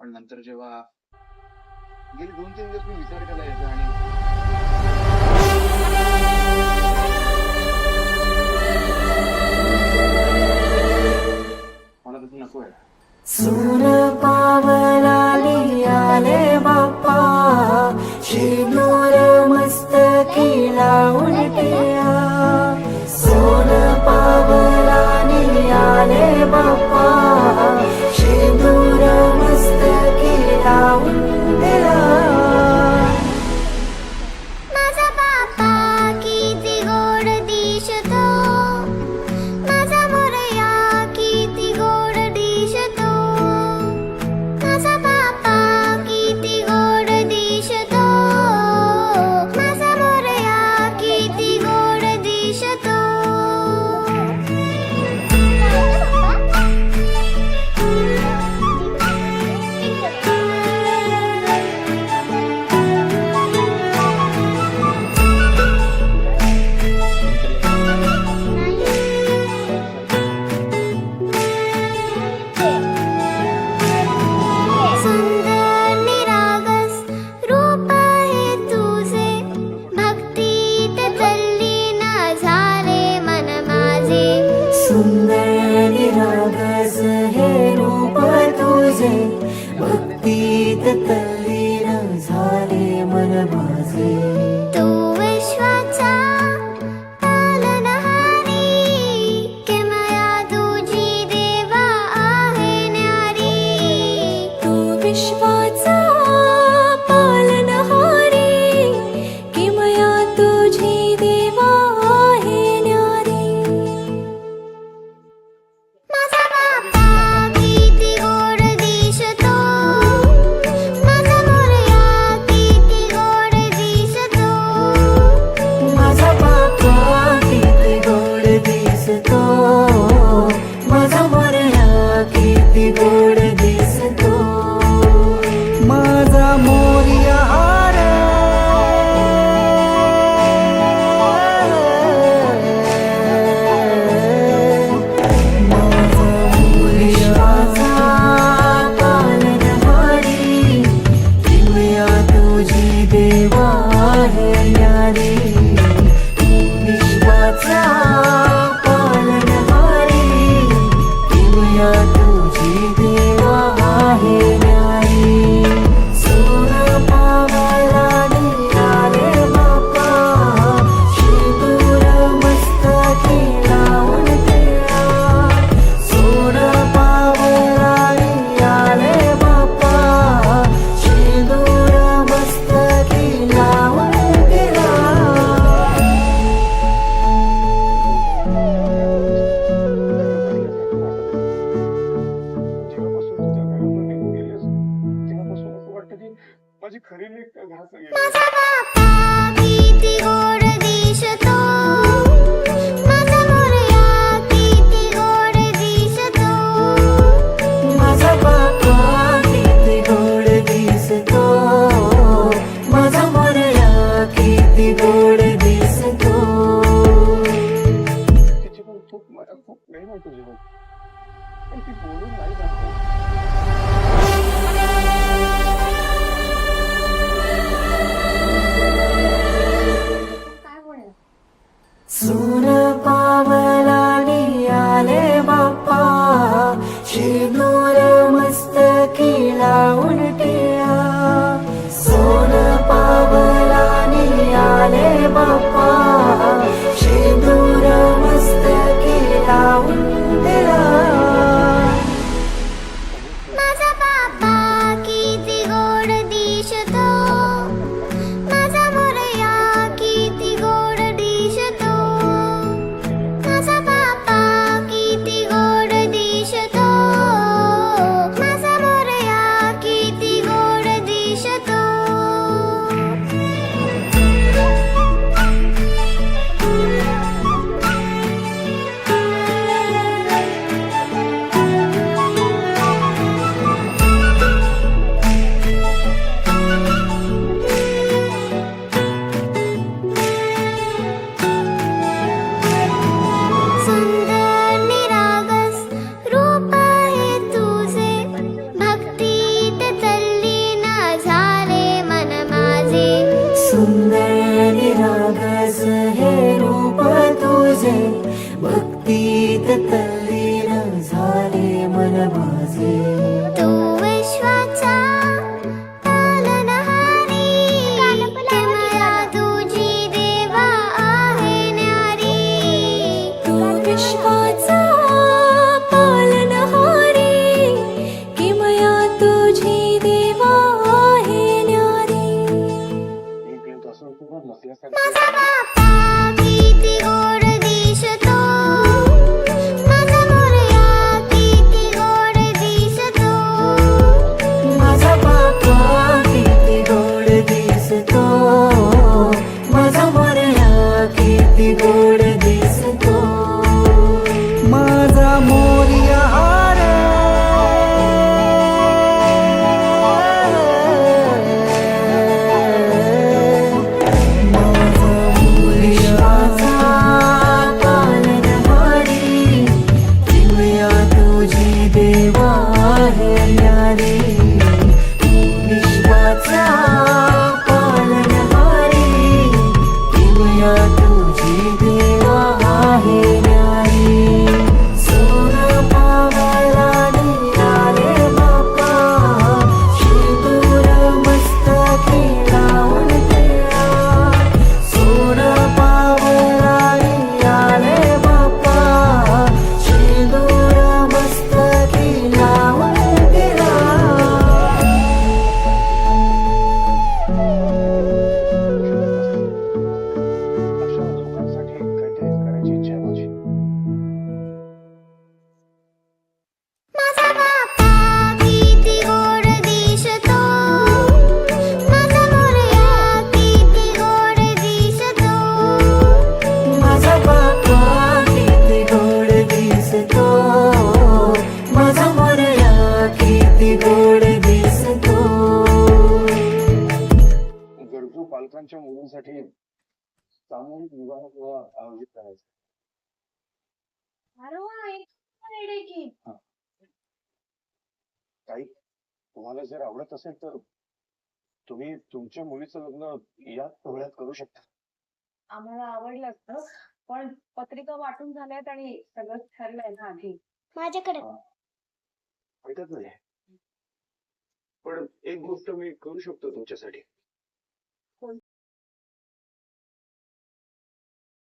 पण नंतर जेव्हा गेली 2-3 दिवस मी विचार केला याचा आणि मला तसं नको आहे. सूर पावलाली आले बाप्पा, शेंदूर मस्तकी लावून टिया. सोन पावलाली आले बाप्पा, शेंदूर मस्तकी लावून दिला. माझा बाप्पा किती गोड दिसतो, माझा मोरया किती गोड दिसतो. माझा बाप्पा किती गोड दिसतो, माझा मोरया किती गोड दिसतो. सुंदर निरागस रूप आहे तुझे, भक्तीत तल्लीन झाले मन माझे. सुंदर निरागस हे रूप तुझे, भक्तीत तल्लीन झाले मन माझे. तू विश्वाचा पालनहारी, केमया तुझी देवा आहे न्यारी. तू विश्वाचा पालनहारी, किमया तुझी देवा आहे न्यारी. माझा बाप्पा किती गोड दिसतो, माझा मोरया किती गोड दिसतो. माझा बाप्पा किती गोड दिसतो, माझा मोरया किती गोड दिसतो. माझा मोरया रे, माझा मोरयाचा पालनहारी, किमया तुझी देवा आहे न्यारी. विश्वाचा पालनहारी, किमया तुझी देवा आहे न्यारी. सोन पावलाली आले बाप्पा, शेंदूर मस्तकी लावून टिया. सोन पावलाली आले बाप्पा, शेंदूर मस्तकी लावून दिला. जेव्हापासून तुझ्या घरातून निघून गेलीस, तेव्हापासून असं वाटतं की माझी खरी लेक घास गेली. माझा बाप्पा किती गोड दिसतो, माझा मोरया किती गोड दिसतो. माझा बाप्पा किती गोड दिसतो, माझा मोरया किती गोड दिसतो. तिची पण खूप प्रेम आहे तुझ्यावर, पण ती बोलून नाही दाखवत. तल्लीन झाले मन माझे तू विश्वाचा पालनहारी किमया तुझी देवा आहे न्यारी तू विश्वाचा पालनहारी किमया तुझी देवा आहे न्यारी मी पिंट असून तुला नसल्यासारखे माझा बाप्पा किती गोड दिसतो माझा मोरया किती गोड दिसतो माझा बाप्पा किती गोड दिसतो माझा मोरया किती गोड दिसतो माझा मोरया रे माझा मोरयाचा पालनहारी किमया तुझी देवा आहे न्यारी विश्वाचा पालनहारी किमया तुझी देवा आहे न्यारी सोनं पावाला निघाले बाप्पा शिंदूर मस्तकी लावून तेरा सोनं पावाला निघाले बाप्पा शिंदूर मस्तकी लावून तेरा अशा लोकांसाठी काहीतरी करायची इच्छा आहे माझी. माझा बाप्पा किती गोड दिसतो माझा मोरया किती गोड दिसतो माझा बाप्पा किती गोड दिसतो माझा मोरया किती गोड दिसतो गरजू पालकांच्या मुलींसाठी सामूहिक विवाह किंवा आयोजित करायचा. काही तुम्हाला जर आवडत असेल तर तुम्ही तुमच्या मुलीचं लग्न याच सोहळ्यात करू शकता. आम्हाला आवडलं असतं पण पत्रिका वाटून झाल्यात आणि सगळं ठरलंय ना आधी. माझ्याकडे ऐकत नाही पण एक गोष्ट मी करू शकतो तुमच्यासाठी.